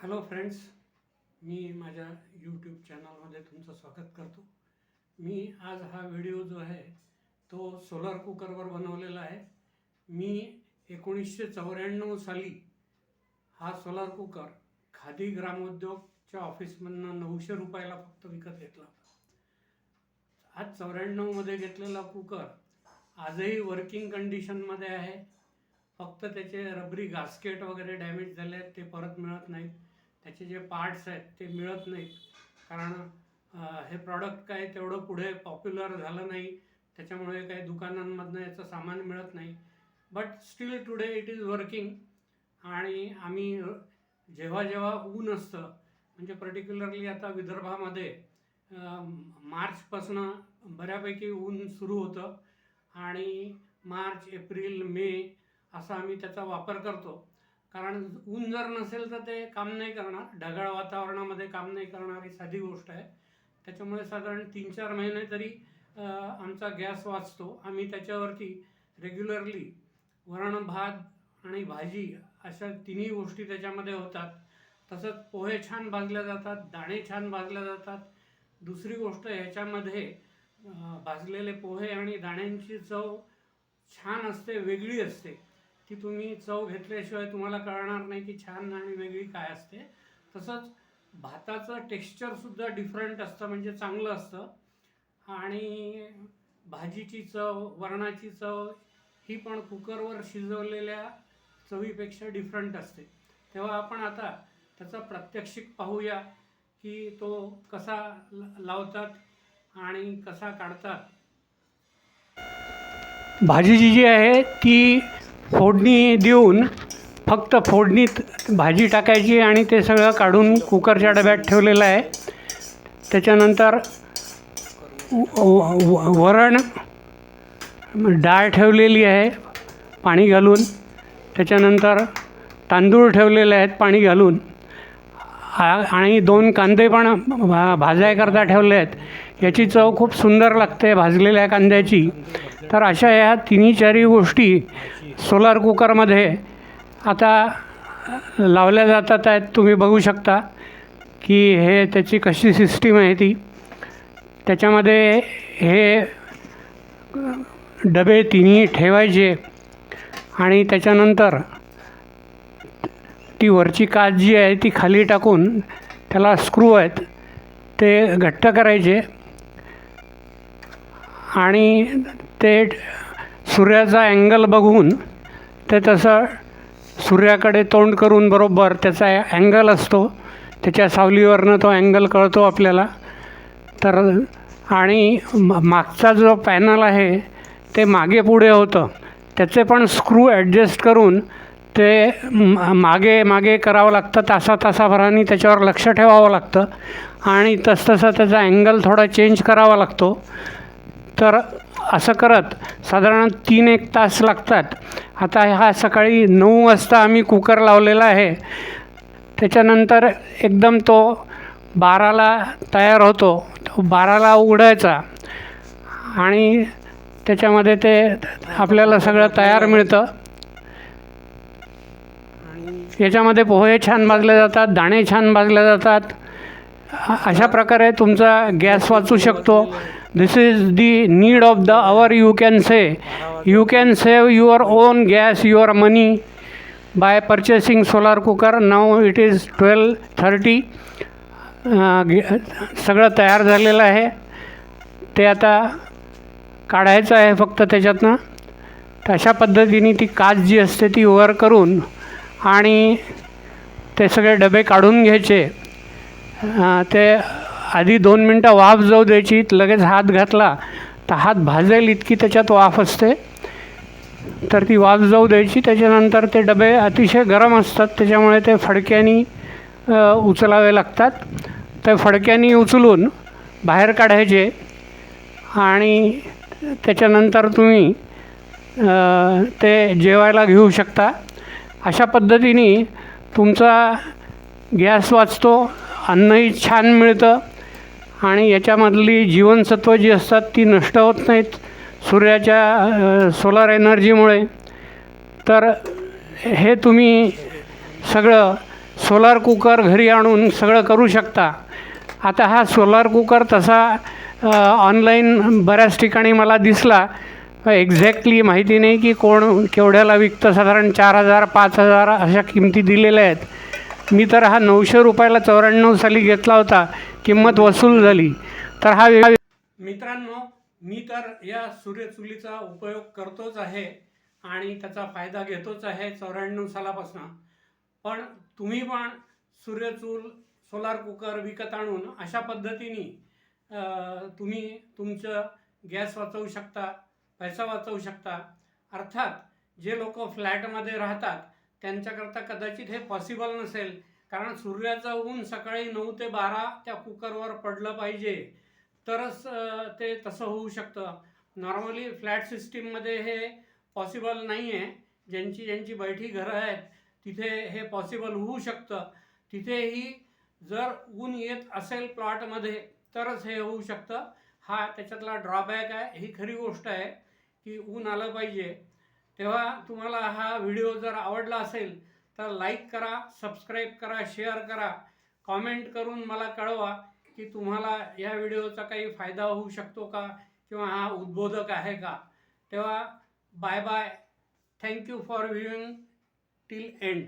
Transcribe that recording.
Hello friends, मी माझ्या YouTube चॅनलमध्ये तुमचं स्वागत करतो. मी आज हा व्हिडिओ जो आहे तो सोलर कुकरवर बनवलेला आहे. मी 1994 साली हा सोलर कुकर खादी ग्रामोद्योगच्या ऑफिसमधनं 900 रुपयाला फक्त विकत घेतला. आज 94मध्ये घेतलेला कुकर आजही वर्किंग कंडिशनमध्ये आहे. फक्त त्याचे रबरी गास्केट वगैरे डॅमेज झाले आहेत, ते परत मिळत नाहीत. त्याचे जे पार्ट्स आहेत ते मिळत नाहीत, कारण हे प्रॉडक्ट काय तेवढं पुढे पॉप्युलर झालं नाही. त्याच्यामुळे काही दुकानांमधनं याचं सामान मिळत नाही. But still today it is working. आणि आम्ही जेव्हा जेव्हा ऊन असतं, म्हणजे पर्टिक्युलरली आता विदर्भामध्ये मार्चपासून बऱ्यापैकी ऊन सुरू होतं आणि मार्च, एप्रिल, मे असा आम्ही त्याचा वापर करतो. कारण ऊन जर नसेल तर ते काम नाही करणार, ढगाळ वातावरणामध्ये काम नाही करणार, ही साधी गोष्ट आहे. त्याच्यामुळे साधारण 3-4 महिने तरी आमचा गॅस वाचतो. आम्ही त्याच्यावरती रेग्युलरली वरण, भात आणि भाजी अशा तिन्ही गोष्टी त्याच्यामध्ये होतात. तसंच पोहे छान भाजले जातात, दाणे छान भाजले जातात. दुसरी गोष्ट, ह्याच्यामध्ये भाजलेले पोहे आणि दाण्यांची चव छान असते, वेगळी असते. ती तुम्ही चव घेतल्याशिवाय तुम्हाला कळणार नाही की छान आणि वेगळी काय असते. तसंच भाताचं टेक्स्चरसुद्धा डिफरंट असतं, म्हणजे चांगलं असतं. आणि भाजीची चव, वरणाची चव ही पण कुकरवर शिजवलेल्या चवीपेक्षा डिफरंट असते. तेव्हा आपण आता त्याचा प्रात्यक्षिक पाहूया की तो कसा लावतात आणि कसा काढतात. भाजी जी आहे ती फोडणी देऊन फक्त फोडणीत भाजी टाकायची आणि ते सगळं काढून कुकरच्या डब्यात ठेवलेलं आहे. त्याच्यानंतर वरण, डाळ ठेवलेली आहे पाणी घालून. त्याच्यानंतर तांदूळ ठेवलेले आहेत पाणी घालून. आणि 2 कांदे पण भाजायकरता ठेवले आहेत. याची चव खूप सुंदर लागते भाजलेल्या कांद्याची. तर अशा ह्या 3-4 गोष्टी सोलर कुकरमध्ये आता लावल्या जातात आहेत. तुम्ही बघू शकता की हे त्याची कशी सिस्टीम आहे ती. त्याच्यामध्ये हे डबे तिन्ही ठेवायचे आणि त्याच्यानंतर ती वरची काच जी आहे ती खाली टाकून त्याला स्क्रू आहेत ते घट्ट करायचे आणि ते सूर्याचा अँगल बघून ते तसं सूर्याकडे तोंड करून बरोबर त्याचा अँगल असतो, त्याच्या सावलीवरनं तो अँगल कळतो आपल्याला. तर आणि मागचा जो पॅनल आहे ते मागे पुढे होतं, त्याचे पण स्क्रू ॲडजस्ट करून ते मागे मागे करावं लागतं. तासाभराने त्याच्यावर लक्ष ठेवावं लागतं आणि तसतसा त्याचा अँगल थोडा चेंज करावा लागतो. तर असं करत साधारण 3-1 तास लागतात. आता हा सकाळी 9 वाजता आम्ही कुकर लावलेला आहे. त्याच्यानंतर एकदम तो 12ला तयार होतो. तो 12ला उघडायचा आणि त्याच्यामध्ये ते आपल्याला सगळं तयार मिळतं. याच्यामध्ये पोहे छान भाजले जातात, दाणे छान भाजले जातात. अशा प्रकारे तुमचा गॅस वाचू शकतो. This is the need of the hour, you can say. You can save your own gas, your money by purchasing solar cooker. Now it is 12:30. सगळं तयार झालेलं आहे. ते आता काढायचं आहे फक्त त्याच्यातनं. अशा पद्धतीने ती काच जी असते ती वर करून आणि ते सगळे डबे काढून घ्यायचे. ते आधी 2 मिनटं वाफ जाऊ द्यायची. लगेच हात घातला तर हात भाजेल इतकी त्याच्यात वाफ असते, तर ती वाफ जाऊ द्यायची. त्याच्यानंतर ते डबे अतिशय गरम असतात, त्याच्यामुळे ते फडक्यानी उचलावे लागतात. ते फडक्यानी उचलून बाहेर काढायचे आणि त्याच्यानंतर तुम्ही ते जेवायला घेऊ शकता. अशा पद्धतीने तुमचा गॅस वाचतो, अन्नही छान मिळतं आणि याच्यामधली जीवनसत्व जी असतात ती नष्ट होत नाहीत सूर्याच्या सोलर एनर्जीमुळे. तर हे तुम्ही सगळं सोलार कुकर घरी आणून सगळं करू शकता. आता हा सोलार कुकर तसा ऑनलाईन बऱ्याच ठिकाणी मला दिसला. एक्झॅक्टली माहिती नाही की कोण केवढ्याला विकतं. साधारण 4,000 5,000 अशा किमती दिलेल्या आहेत. मी तर हा 900 रुपयाला 94 साली घेतला होता. किंमत वसूल झाली. तर हा मित्रांनो, मी तर या सूर्यचुलीचा उपयोग करतोच आहे आणि त्याचा फायदा घेतोच आहे 94 सालापासून. पण तुम्ही पण सूर्यचूल सोलार कुकर विकत आणून अशा पद्धतीने तुम्ही तुमचं गॅस वाचवू शकता, पैसा वाचवू शकता. अर्थात जे लोक फ्लॅटमध्ये राहतात त्यांच्याकरता कदाचित हे पॉसिबल नसेल, कारण सूर्याचं ऊन सकाळी 9 ते 12 त्या कुकरवर पडलं पाहिजे तरच ते तसं होऊ शकतं. नॉर्मली फ्लॅट सिस्टीममध्ये हे पॉसिबल नाही आहे. ज्यांची बैठी घरं आहेत तिथे हे पॉसिबल होऊ शकतं. तिथेही जर ऊन येत असेल प्लॉटमध्ये तरच हे होऊ शकतं. हा त्याच्यातला ड्रॉबॅक आहे. ही खरी गोष्ट आहे की ऊन आलं पाहिजे. तेव्हा तुम्हाला हा व्हिडिओ जर आवडला असेल तर लाईक करा, सबस्क्राईब करा, शेअर करा, कॉमेंट करून मला कळवा की तुम्हाला या व्हिडिओचा काही फायदा होऊ शकतो का किंवा हा उद्बोधक आहे का. तेव्हा bye bye. Thank you for viewing till end.